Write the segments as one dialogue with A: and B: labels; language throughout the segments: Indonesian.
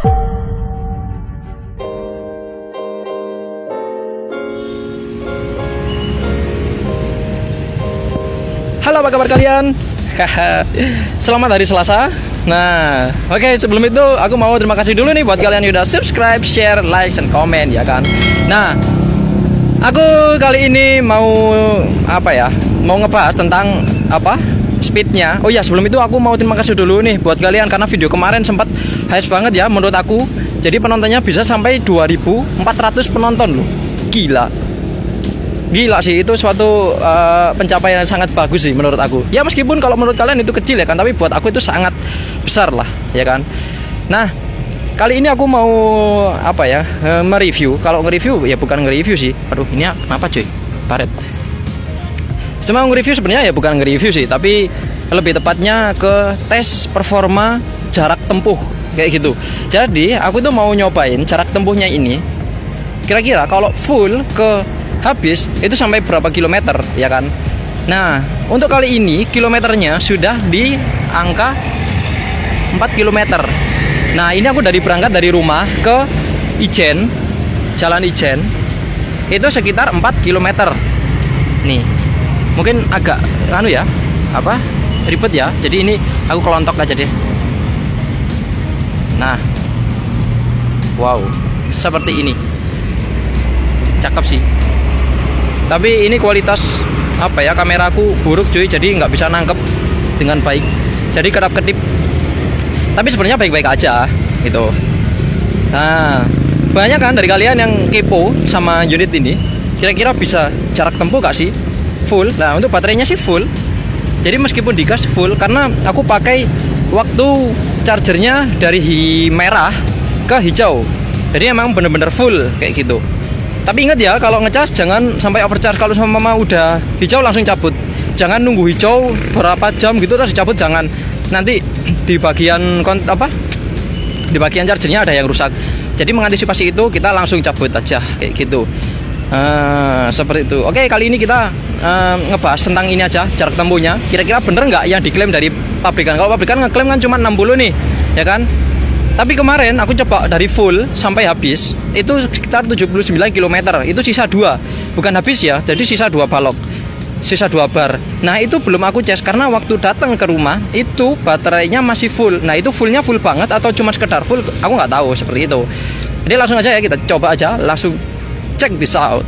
A: Halo, apa kabar kalian? Selamat hari Selasa. Nah, oke, sebelum itu aku mau terima kasih dulu nih buat kalian yang udah subscribe, share, like, dan komen ya kan. Nah, aku kali ini mau mau ngebahas tentang speednya. Oh ya, sebelum itu aku mau terima kasih dulu nih buat kalian karena video kemarin sempat hype banget ya menurut aku. Jadi penontonnya bisa sampai 2.400 penonton loh. Gila sih, itu suatu pencapaian yang sangat bagus sih menurut aku. Ya meskipun kalau menurut kalian itu kecil ya kan, tapi buat aku itu sangat besar lah ya kan. Nah, kali ini aku mau mereview. Kalau nge-review ya bukan nge-review sih. Aduh, ini kenapa cuy? Baret. Semua nge-review sebenarnya ya bukan nge-review sih, tapi lebih tepatnya ke tes performa jarak tempuh kayak gitu. Jadi aku tuh mau nyobain jarak tempuhnya ini. Kira-kira kalau full ke habis itu sampai berapa kilometer ya kan. Nah, untuk kali ini kilometernya sudah di angka 4 kilometer. Nah, ini aku berangkat dari rumah ke Ijen, Jalan Ijen, itu sekitar 4 kilometer. Nih, mungkin agak ribet ya. Jadi ini aku kelontok aja deh. Nah, wow, seperti ini. Cakep sih. Tapi ini kualitas kameraku buruk cuy, jadi nggak bisa nangkep dengan baik. Jadi kedap-kedip. Tapi sebenarnya baik-baik aja gitu. Nah, banyak kan dari kalian yang kepo sama unit ini. Kira-kira bisa jarak tempuh gak sih full? Nah, untuk baterainya sih full. Jadi meskipun digas full, karena aku pakai waktu chargernya dari merah ke hijau. Jadi emang bener-bener full kayak gitu. Tapi ingat ya, kalau ngecas jangan sampai overcharge. Kalau sama mama udah hijau langsung cabut. Jangan nunggu hijau berapa jam gitu terus dicabut, jangan. Nanti di bagian di bagian chargernya ada yang rusak. Jadi mengantisipasi itu kita langsung cabut aja kayak gitu. Seperti itu. Oke, kali ini kita ngebahas tentang ini aja, jarak tempuhnya. Kira-kira bener nggak yang diklaim dari pabrikan? Kalau pabrikan ngeklaim kan cuma 60 nih, ya kan? Tapi kemarin aku coba dari full sampai habis itu sekitar 79 km. Itu sisa 2. Bukan habis ya, jadi sisa 2 balok. Sisa 2 bar. Nah, itu belum aku cas karena waktu datang ke rumah itu baterainya masih full. Nah, itu fullnya full banget atau cuma sekedar full, aku nggak tahu seperti itu. Jadi langsung aja ya, kita coba aja, langsung check this out.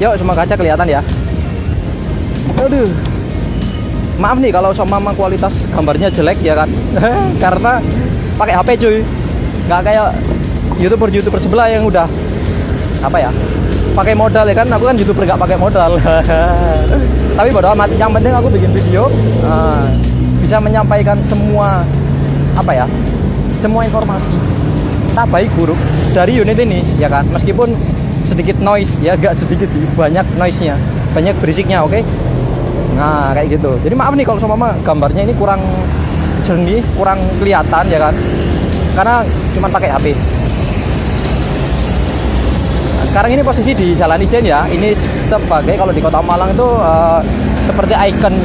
A: Yuk, semoga aja kelihatan ya. Aduh. Maaf nih kalau sama kualitas gambarnya jelek ya kan. Karena pakai HP cuy. Nggak kayak YouTuber sebelah yang udah pakai modal ya kan. Aku kan YouTuber nggak pakai modal. Tapi bodo amat, yang penting aku bikin video bisa menyampaikan semua semua informasi tak baik buruk dari unit ini ya kan. Meskipun sedikit noise ya, agak sedikit sih, banyak noise-nya, banyak berisiknya, oke? Nah, kayak gitu. Jadi maaf nih kalau sama gambarnya ini kurang jernih, kurang kelihatan ya kan. Karena cuma pakai HP. Nah, sekarang ini posisi di Jalan Ijen ya. Ini sebagai kalau di Kota Malang itu seperti ikon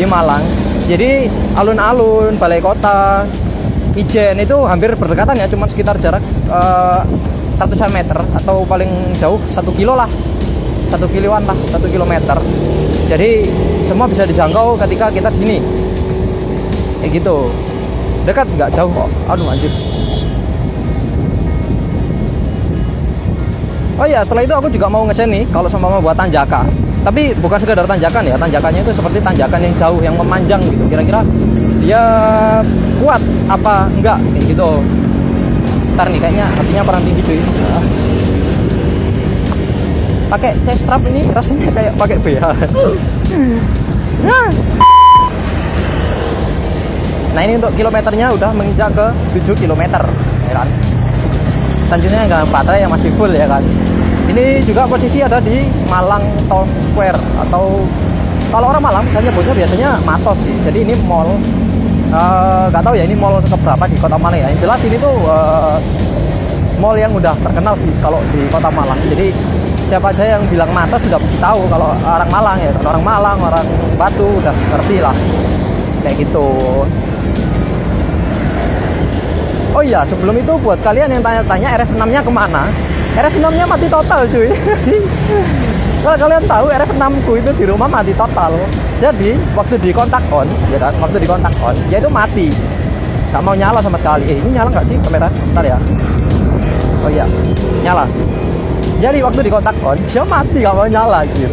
A: di Malang. Jadi alun-alun, balai kota, Ijen itu hampir berdekatan ya, cuma sekitar jarak 100 meter atau paling jauh 1 kilo lah. 1 kiloan lah, 1 kilometer. Jadi semua bisa dijangkau ketika kita di sini. Kayak gitu. Dekat, nggak jauh kok. Aduh anjir. Oh iya, setelah itu aku juga mau ngecek nih kalau sama buat tanjakan. Tapi bukan sekedar tanjakan ya, tanjakannya itu seperti tanjakan yang jauh, yang memanjang gitu. Kira-kira dia kuat apa enggak kayak gitu. Ntar nih kayaknya hatinya perang tinggi cuy. Pakai chest strap ini rasanya kayak pakai BH. Nah, ini untuk kilometernya udah menginjak ke 7 km ya kan. Selanjutnya dengan baterai yang masih full ya kan. Ini juga posisi ada di Malang Town Square, atau kalau orang Malang misalnya bosnya biasanya Matos sih. Jadi ini mall, nggak tahu ya ini mall keberapa di Kota Malang ya. Yang jelas ini tuh mall yang udah terkenal sih kalau di Kota Malang. Jadi siapa aja yang bilang Matos sudah tahu kalau orang Malang ya. Kalau orang Malang, orang Batu udah ngerti lah kayak gitu. Oh iya, sebelum itu buat kalian yang tanya-tanya RF6-nya kemana, RF6-nya mati total cuy. Kalau kalian tahu RF6 ku itu di rumah mati total. Jadi waktu di kontak on, ya kan, waktu di kontak on, dia itu mati, nggak mau nyala sama sekali. Ini nyala nggak sih kamera? Bentar ya. Oh iya, nyala. Jadi waktu di kontak on, dia mati, nggak mau nyala gitu.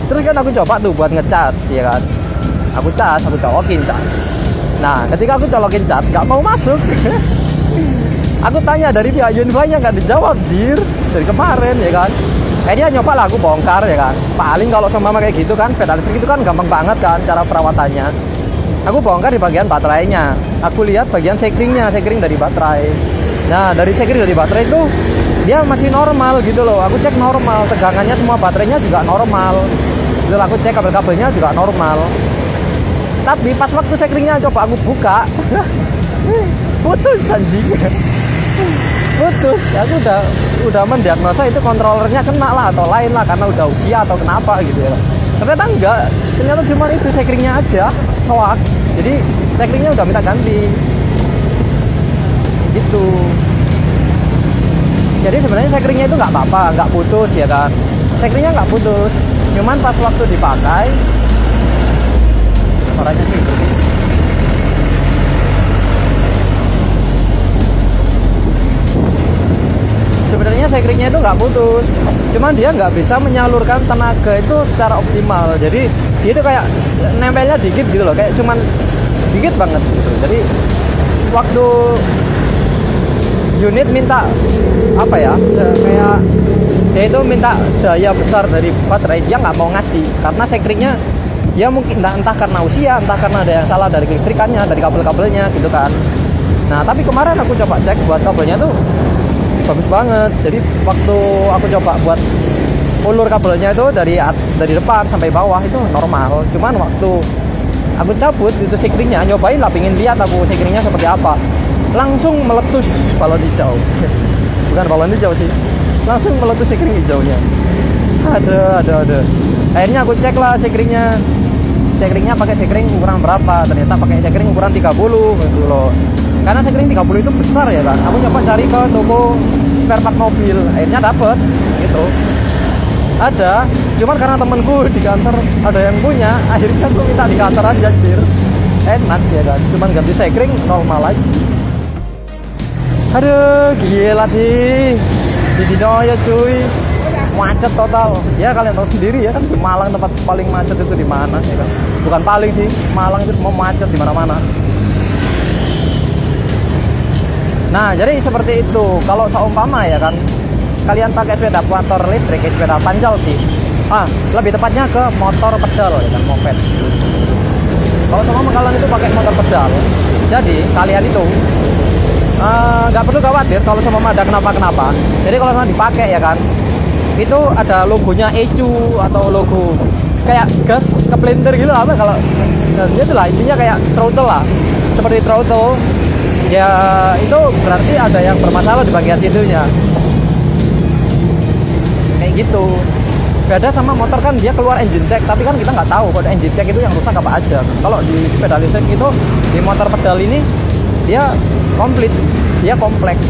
A: Terus kan aku coba tuh buat ngecas, ya kan. Aku colokin cas. Nah, ketika aku colokin cas, nggak mau masuk. Aku tanya dari pihak Yunfai-nya nggak dijawab, jir. Dari kemarin, ya kan. Kayaknya nyoba lah aku bongkar, ya kan. Paling kalau sama kayak gitu kan, pedal listrik itu kan gampang banget kan cara perawatannya. Aku bongkar di bagian baterainya. Aku lihat bagian sekringnya, sekring dari baterai. Nah, dari sekring dari baterai itu dia masih normal gitu loh. Aku cek normal, tegangannya semua baterainya juga normal. Lalu aku cek kabel-kabelnya juga normal. Tapi pas waktu sekringnya coba aku buka, putus anjing. Putus. Aku udah mendiagnosa itu kontrolernya kena lah atau lain lah karena udah usia atau kenapa gitu ya. Ternyata enggak. Ternyata cuma itu sekringnya aja soak. Jadi sekringnya udah minta ganti. Gitu. Jadi sebenarnya sekringnya itu nggak apa-apa, nggak putus ya kan. Sekringnya nggak putus. Cuman pas waktu dipakai, suaranya sih. Sebenarnya sekringnya itu nggak putus, cuman dia nggak bisa menyalurkan tenaga itu secara optimal. Jadi dia itu kayak nempelnya dikit gitu loh, kayak cuman dikit banget gitu. Jadi waktu unit minta apa ya, kayak dia itu minta daya besar dari baterai, dia nggak mau ngasih karena sekringnya ya mungkin entah karena usia, entah karena ada yang salah dari kelistrikannya, dari kabel-kabelnya gitu kan. Nah tapi kemarin aku coba cek buat kabelnya tuh bagus banget. Jadi waktu aku coba buat ulur kabelnya itu dari depan sampai bawah itu normal. Cuman waktu aku cabut itu sekringnya, nyobain lah, pingin lihat aku sekringnya seperti apa, langsung meletus balon hijau. Bukan balon hijau sih, langsung meletus sekring hijaunya. Ada. Akhirnya aku cek lah sekringnya pakai sekring ukuran berapa. Ternyata pakai sekring ukuran 30 gitu loh. Karena sekring 30 itu besar ya kan. Aku coba cari ke toko spare part mobil, akhirnya dapet gitu. Ada, cuman karena temenku di kantor ada yang punya, akhirnya aku minta di kantor aja jir. Enak ya kan, cuman ganti sekring normal aja. Aduh, gila sih. Di Dino ya cuy, macet total. Ya kalian tahu sendiri ya kan, di Malang tempat paling macet itu di mana ya kan? Bukan paling sih, Malang itu semua macet di mana-mana. Nah, jadi seperti itu. Kalau seumpama ya kan, kalian pakai sepeda motor listrik, sepeda panjal sih. Lebih tepatnya ke motor pedal ya kan, moped. Kalau seumpama kalian itu pakai motor pedal, jadi kalian itu nggak perlu khawatir kalau seumpama ada kenapa-kenapa. Jadi kalau memang dipakai ya kan, itu ada logonya ECU atau logo kayak gas kepelintir gitu apa kalau itulah intinya kayak throttle lah, seperti throttle. Ya itu berarti ada yang bermasalah di bagian situnya. Kayak gitu. Beda sama motor kan dia keluar engine check, tapi kan kita nggak tahu kalau engine check itu yang rusak apa aja. Kalau di sepeda listrik itu, di motor pedal ini dia komplit, dia kompleks.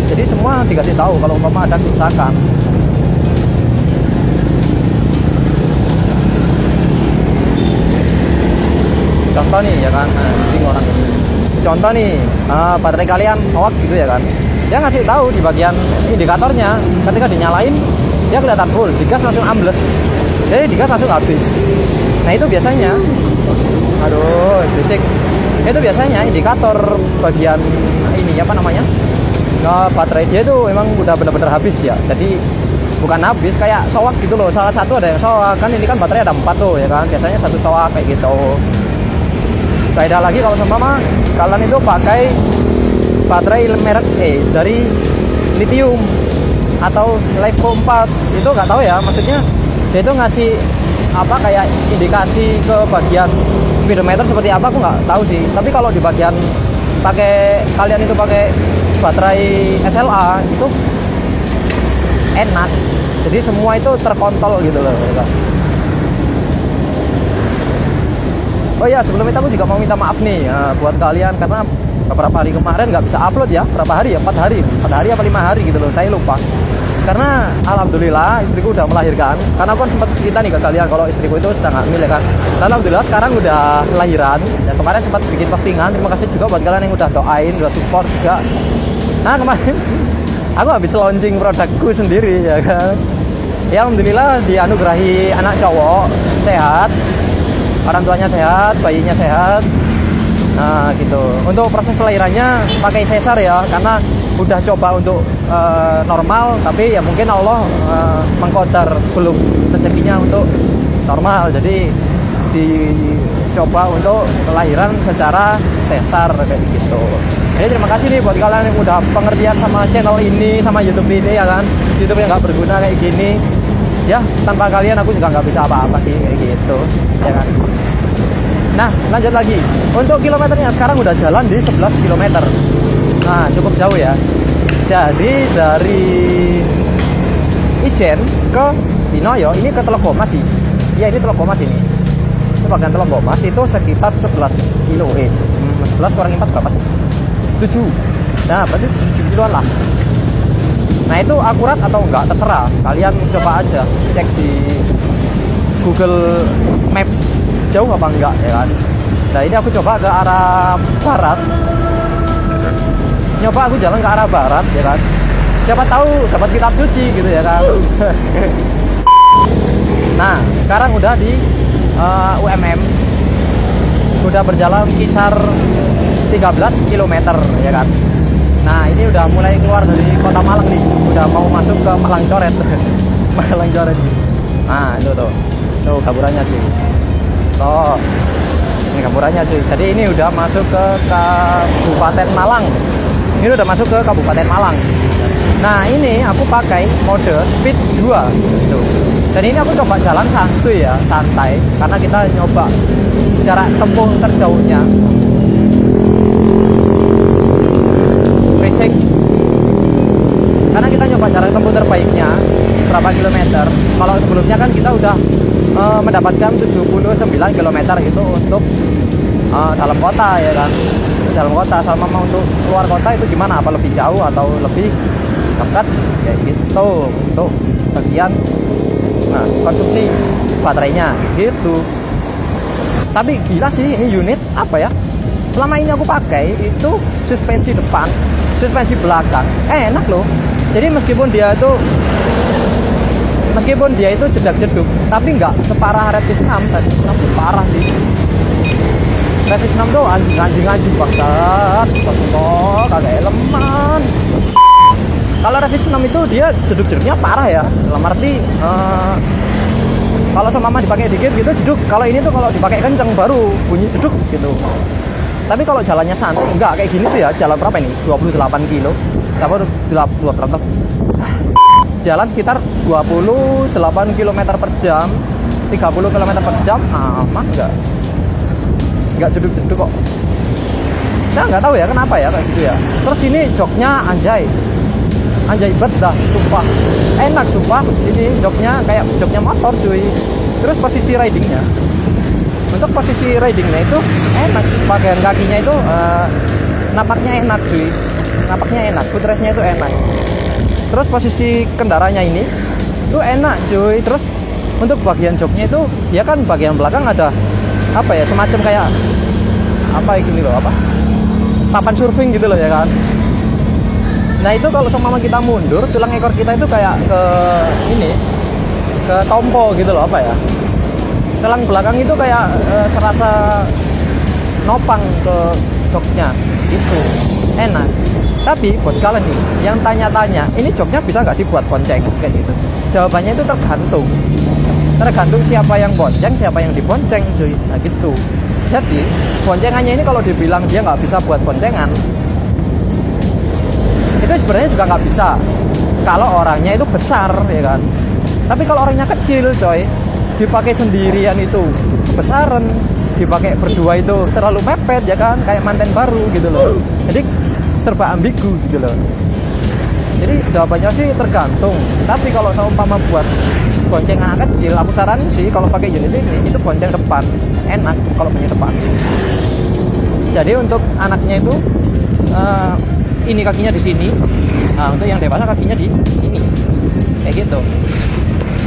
A: Jadi semua dikasih tahu kalau umpama ada kerusakan. Contoh nih ya kan, orang contoh nih, baterai kalian soak gitu ya kan, dia ngasih tahu di bagian indikatornya, ketika dinyalain dia kelihatan full, digas langsung ambles, jadi digas langsung habis. Nah itu biasanya, aduh berisik, itu biasanya indikator bagian ini apa namanya, baterai dia itu memang udah benar-benar habis ya. Jadi bukan habis, kayak soak gitu loh, salah satu ada yang soak, kan ini kan baterai ada 4 tuh ya kan, biasanya satu soak kayak gitu. Beda lagi kalau seumpama kalian itu pakai baterai merek dari lithium atau Levo 4, itu nggak tahu ya, maksudnya dia itu ngasih apa kayak indikasi ke bagian speedometer seperti apa, aku nggak tahu sih. Tapi kalau di bagian kalian itu pakai baterai SLA itu enak, jadi semua itu terkontrol gitu loh. Oh iya, sebelum itu aku juga mau minta maaf nih buat kalian, karena beberapa hari kemarin nggak bisa upload ya, berapa hari ya, 4 hari apa 5 hari gitu loh, saya lupa. Karena alhamdulillah istriku udah melahirkan. Karena aku kan sempat cerita nih ke kalian kalau istriku itu sedang hamil ya kan. Dan alhamdulillah sekarang udah lahiran. Dan kemarin sempat bikin postingan. Terima kasih juga buat kalian yang udah doain, udah support juga. Nah kemarin aku habis launching produkku sendiri ya kan. Ya alhamdulillah dianugerahi anak cowok sehat, orang tuanya sehat, bayinya sehat. Nah gitu. Untuk proses kelahirannya pakai sesar ya, karena udah coba untuk normal, tapi ya mungkin Allah mengkodar belum rezekinya untuk normal, jadi dicoba untuk kelahiran secara sesar kayak gitu. Jadi terima kasih nih buat kalian yang udah pengertian sama channel ini, sama YouTube ini ya kan. YouTube yang nggak berguna kayak gini ya, tanpa kalian aku juga nggak bisa apa-apa sih kayak gitu ya kan. Nah lanjut lagi, untuk kilometernya sekarang udah jalan di 11 km. Nah cukup jauh ya. Jadi dari Ijen ke Dinoyo ini ke Teluk Bomas sih. Ya ini Teluk Bomas ini. Itu bagian Teluk Bomas itu sekitar 11 kilo. 11 kurang 4 berapa sih? 7. Nah berarti 7 kiloan lah. Nah itu akurat atau enggak terserah. Kalian coba aja cek di Google Maps jauh apa enggak ya kan. Nah ini aku coba ke arah barat. Nyoba aku jalan ke arah barat ya kan, siapa tahu dapat kitab suci gitu ya kan. Nah sekarang udah di UMM, udah berjalan kisar 13 km ya kan. Nah ini udah mulai keluar dari kota Malang nih, udah mau masuk ke Malang Coret. Malang Coret. Nah itu tuh kaburannya sih. Tuh ini kaburannya cuy. Jadi ini udah masuk ke Kabupaten Malang. Ini udah masuk ke Kabupaten Malang. Nah ini aku pakai mode speed 2 gitu. Dan ini aku coba jalan santuy ya, santai, karena kita nyoba jarak tempuh terjauhnya. Basic. Karena kita nyoba jarak tempuh terbaiknya berapa kilometer. Kalau sebelumnya kan kita udah mendapatkan 79 km itu untuk dalam kota ya kan. Dalam kota, sama mau untuk keluar kota itu gimana, apa lebih jauh atau lebih dekat kayak gitu untuk bagian konsumsi baterainya gitu. Tapi gila sih ini unit apa ya, selama ini aku pakai itu suspensi depan, suspensi belakang enak loh. Jadi meskipun dia itu jedak-jeduk, tapi nggak separah Revis 6. Revis 6 tuh parah sih. Revis 6 tuh anjing banget, kok kagak elemen. Kalau Revis 6 itu dia jeduk-jeduknya parah ya, dalam arti kalau sama dipakai dikit gitu jeduk. Kalau ini tuh kalau dipakai kenceng baru bunyi jeduk gitu. Tapi kalau jalannya santai enggak kayak gini tuh ya. Jalan berapa ini? 28 kilo. Apa 2 berapa? Jalan sekitar 28 km per jam, 30 km per jam, aman nggak jeduk-jeduk kok. Nah nggak tahu ya kenapa ya kayak gitu ya. Terus ini joknya anjay banget dah, sumpah enak sumpah. Ini joknya kayak joknya motor cuy. Terus posisi ridingnya, untuk posisi ridingnya itu enak, bagian kakinya itu napaknya enak cuy, napaknya enak, footrestnya itu enak. Terus posisi kendaraannya ini tuh enak cuy. Terus untuk bagian joknya itu ya kan bagian belakang ada apa ya, semacam kayak apa gini loh, apa papan surfing gitu loh ya kan. Nah itu kalau sama kita mundur, tulang ekor kita itu kayak ke ini, ke tompo gitu loh, apa ya, tulang belakang itu kayak serasa nopang ke joknya, itu enak. Tapi buat kalian nih yang tanya-tanya, ini joknya bisa nggak sih buat bonceng kayak gitu? Jawabannya itu tergantung siapa yang bonceng, siapa yang dibonceng cuy. Nah gitu. Jadi boncengannya ini kalau dibilang dia nggak bisa buat boncengan, itu sebenarnya juga nggak bisa kalau orangnya itu besar ya kan. Tapi kalau orangnya kecil coy, dipakai sendirian itu kebesaran, dipakai berdua itu terlalu mepet ya kan, kayak manten baru gitu loh. Jadi serba ambigu gitu loh. Jadi jawabannya sih tergantung. Tapi kalau seumpama buat bonceng anak kecil, aku saranin sih kalau pakai unit ini itu bonceng depan, enak kalau punya depan. Jadi untuk anaknya itu ini kakinya di sini. Nah, untuk yang dewasa kakinya di sini, kayak gitu.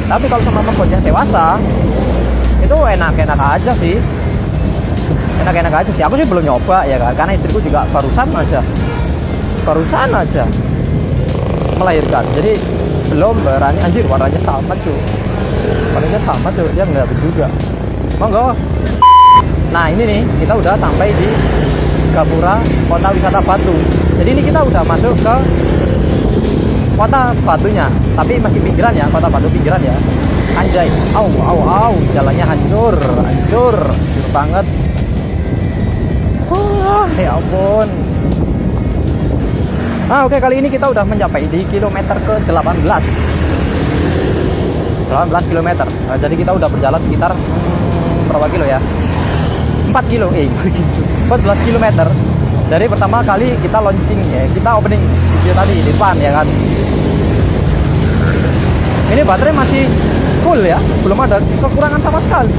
A: Tapi kalau sama bocah dewasa itu enak-enak aja sih, enak-enak aja sih. Aku sih belum nyoba ya kan, karena istriku juga barusan aja melahirkan, jadi belum berani. Anjir, warnanya sama tuh, dia nggak juga. Monggo. Nah ini nih, kita udah sampai di Gapura, kota wisata Batu. Jadi ini kita udah masuk ke kota Batunya, tapi masih pinggiran ya, kota Batu pinggiran ya. Anjay, au, jalannya hancur banget. Ya ampun. Oke, kali ini kita udah mencapai di kilometer ke 18 kilometer. Jadi kita udah berjalan sekitar berapa kilo ya? 14 kilometer. Dari pertama kali kita launching ya, kita opening video tadi di depan ya kan. Ini baterai masih full ya, belum ada kekurangan sama sekali.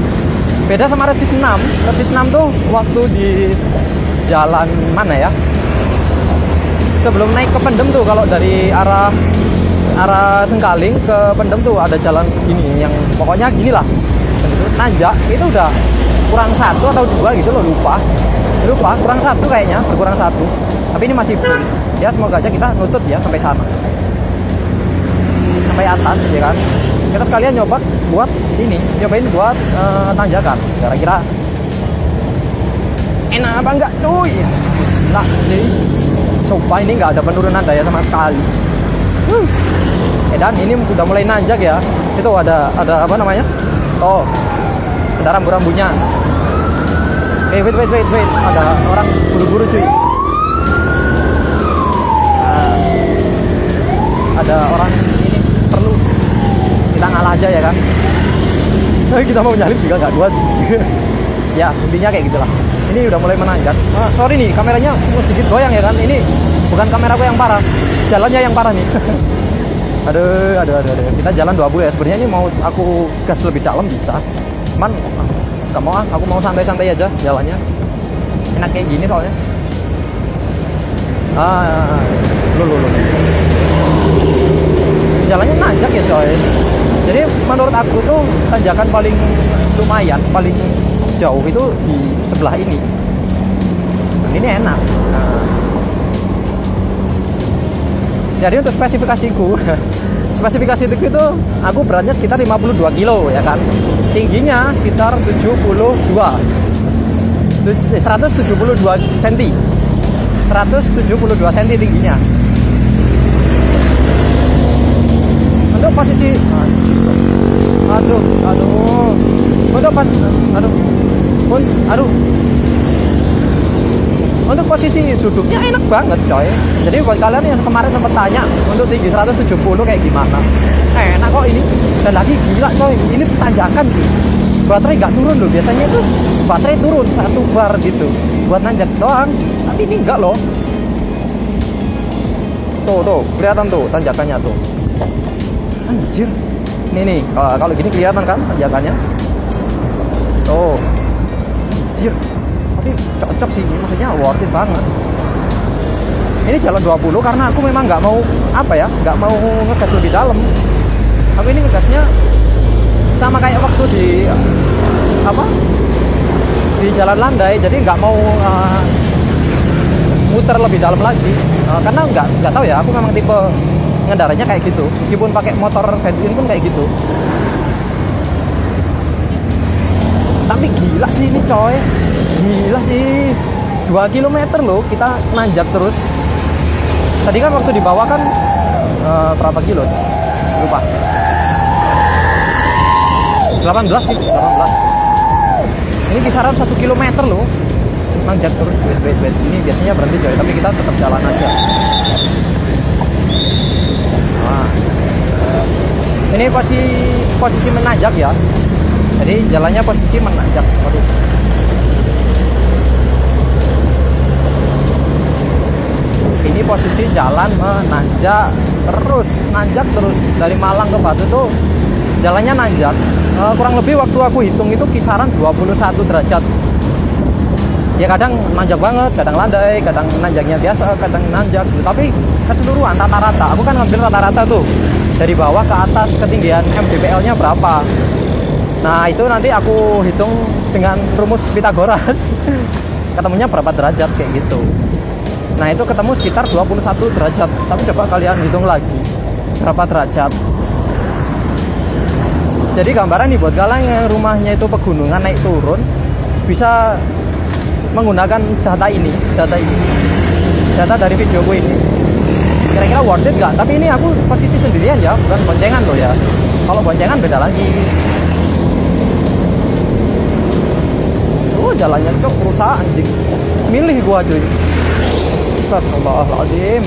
A: Beda sama Redis 6. Redis 6 tuh waktu di jalan mana ya? Sebelum naik ke Pendem tuh, kalau dari arah Sengkaling ke Pendem tuh ada jalan gini, yang pokoknya gini lah, nanjak. Itu udah kurang 1 atau 2 gitu loh, lupa kurang 1 kayaknya, berkurang 1. Tapi ini masih full ya, semoga aja kita nutut ya sampai sana, sampai atas ya kan. Kita sekalian nyobain buat tanjakan, kira-kira enak apa enggak cuy. Nah jadi coba, ini nggak ada penurunan daya sama sekali. Dan ini udah mulai nanjak ya. Itu ada apa namanya? Oh, ada rambu-rambunya. Wait. Ada orang buru-buru cuy. Ada orang ini perlu kita ngalah aja ya kan. Kita mau nyalip juga nggak kuat. Ya intinya kayak gitulah. Ini udah mulai menanjak. Sorry nih, kameranya sedikit goyang ya kan. Ini bukan kameraku yang parah, jalannya yang parah nih. Aduh. Kita jalan 20 ya. Sebenarnya ini mau aku gas lebih dalam bisa, cuman nggak mau. Aku mau santai-santai aja jalannya. Enak kayak gini soalnya. Lu. Jalannya nanjak ya coy. Jadi menurut aku tuh tanjakan paling lumayan, paling jauh itu di sebelah ini. Dan ini enak. Jadi untuk spesifikasiku itu aku beratnya sekitar 52 kilo ya kan. Tingginya sekitar 172 cm. 172 cm tingginya. Untuk posisi untuk posisi duduknya enak banget coy. Jadi buat kalian yang kemarin sempat tanya untuk tinggi 170 kayak gimana, enak kok ini. Dan lagi gila coy, ini tanjakan sih, baterai nggak turun loh. Biasanya itu baterai turun 1 bar gitu buat nanjak doang, tapi ini enggak loh. Tuh kelihatan tuh tanjakannya tuh. Anjir, nih kalau gini kelihatan kan tanjakannya. Tuh, anjir. Tapi cocok sih, maksudnya worth it banget. Ini jalan 20 karena aku memang nggak mau nggak mau ngegas lebih dalam. Aku ini ngegasnya sama kayak waktu di jalan landai, jadi nggak mau muter lebih dalam lagi. Karena nggak tahu ya, aku memang tipe ngendaranya kayak gitu. Meskipun pakai motor bensin pun kayak gitu. Tapi gila sih ini coy, gila sih, 2 km loh kita nanjak terus. Tadi kan waktu di bawah kan berapa kilo? Lupa. 18 sih, 18. Ini kisaran 1 km loh nanjak terus. Wait. Ini biasanya berhenti coy, tapi kita tetap jalan aja. Nah, ini posisi menanjak ya. Jadi jalannya posisi menanjak. Waduh. Ini posisi jalan menanjak terus dari Malang ke Batu tuh jalannya nanjak. Kurang lebih waktu aku hitung itu kisaran 21 derajat. Ya kadang nanjak banget, kadang landai, kadang nanjaknya biasa, kadang nanjak gitu. Tapi keseluruhan rata-rata, aku kan ngambil rata-rata tuh dari bawah ke atas ketinggian MDPL-nya berapa. Nah itu nanti aku hitung dengan rumus Pitagoras. Ketemunya berapa derajat kayak gitu. Nah itu ketemu sekitar 21 derajat. Tapi coba kalian hitung lagi berapa derajat. Jadi gambaran nih buat kalian yang rumahnya itu pegunungan naik turun, bisa menggunakan data dari videoku ini. Kira-kira worth it gak? Tapi ini aku posisi sendirian ya, bukan boncengan loh ya. Kalau boncengan beda lagi. Jalannya itu rusak anjing. Milih gua cuy. Astagfirullahaladzim.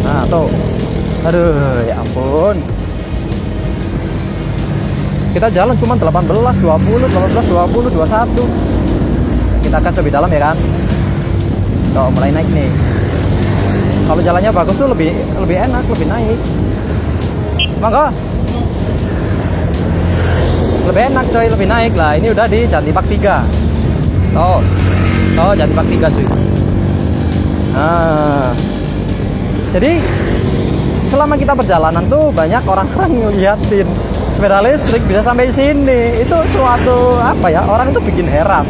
A: Nah tuh. Aduh ya ampun. Kita jalan cuma 18, 20, 18, 20, 21. Kita akan lebih dalam ya kan. Tuh mulai naik nih. Kalau jalannya bagus tuh lebih enak, lebih naik. Mangga. Lebih enak coy, lebih naik lah. Ini udah di Jantipak 3. Tuh Jantipak 3 cuy. Nah, jadi selama kita perjalanan tuh banyak orang-orang ngeliatin sepeda listrik bisa sampai sini. Itu suatu apa ya, orang itu bikin heran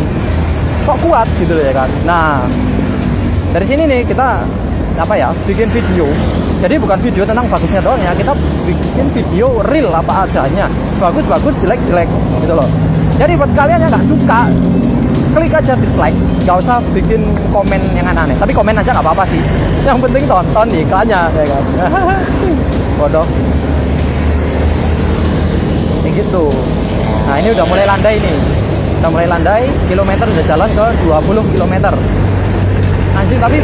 A: kok kuat gitu ya kan. Nah dari sini nih kita apa ya, bikin video. Jadi bukan video tentang bagusnya doang ya, kita bikin video real apa adanya, bagus-bagus, jelek-jelek gitu loh. Jadi buat kalian yang nggak suka, klik aja dislike, nggak usah bikin komen yang aneh-aneh. Tapi komen aja nggak apa-apa sih, yang penting tonton iklannya ya kan. Bodoh kayak gitu. Nah ini udah mulai landai nih, udah mulai landai, kilometer udah jalan ke 20 kilometer. Anjing, tapi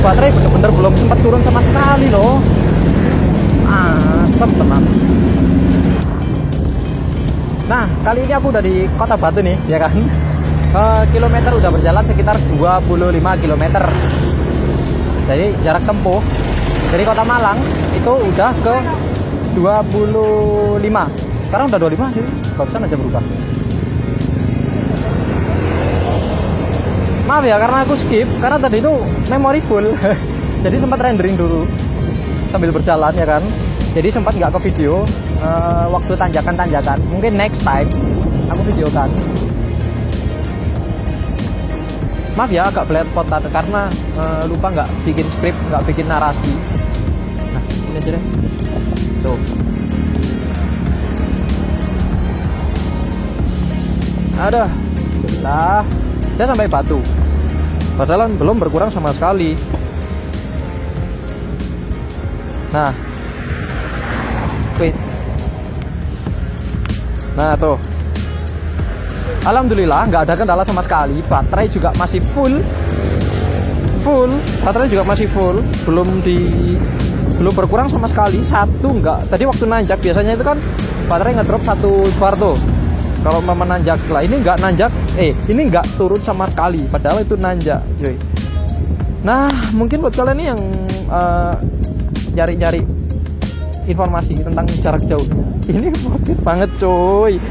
A: baterai bener-bener belum sempat turun sama sekali loh. Asem teman. Nah kali ini aku udah di Kota Batu nih ya kan. Kilometer udah berjalan sekitar 25 kilometer. Jadi jarak tempuh dari Kota Malang itu udah ke 25. Sekarang udah 25 sih, barusan aja berubah. Maaf ya karena aku skip, karena tadi itu memori full. Jadi sempat rendering dulu sambil berjalan ya kan. Jadi sempat nggak ke video waktu tanjakan-tanjakan. Mungkin next time aku videokan. Maaf ya agak beletot karena lupa nggak bikin skrip, nggak bikin narasi. Nah ini aja deh. Tuh. Ada lah. Udah sampai Batu. Padahal belum berkurang sama sekali. Nah. Wait. Nah tuh. Alhamdulillah nggak ada kendala sama sekali. Baterai juga masih full. Baterai juga masih full. Belum berkurang sama sekali. Satu nggak. Tadi waktu nanjak biasanya itu kan baterai ngedrop 1 bar tuh. Kalau mama nanjak lah, ini nggak nanjak, ini nggak turun sama sekali, padahal itu nanjak, cuy. Nah, mungkin buat kalian nih yang cari-cari informasi tentang jarak jauh, ini worth it banget, cuy.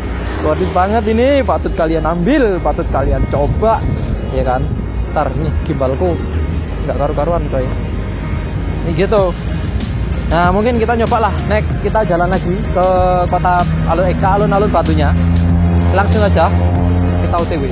A: Worth it banget ini, patut kalian ambil, patut kalian coba, ya kan? Ntar nih gimbalku nggak karu-karuan, coy. Ini gitu. Nah, mungkin kita nyoba lah, next kita jalan lagi ke kota alun-alun Batunya. Langsung aja kita OTW.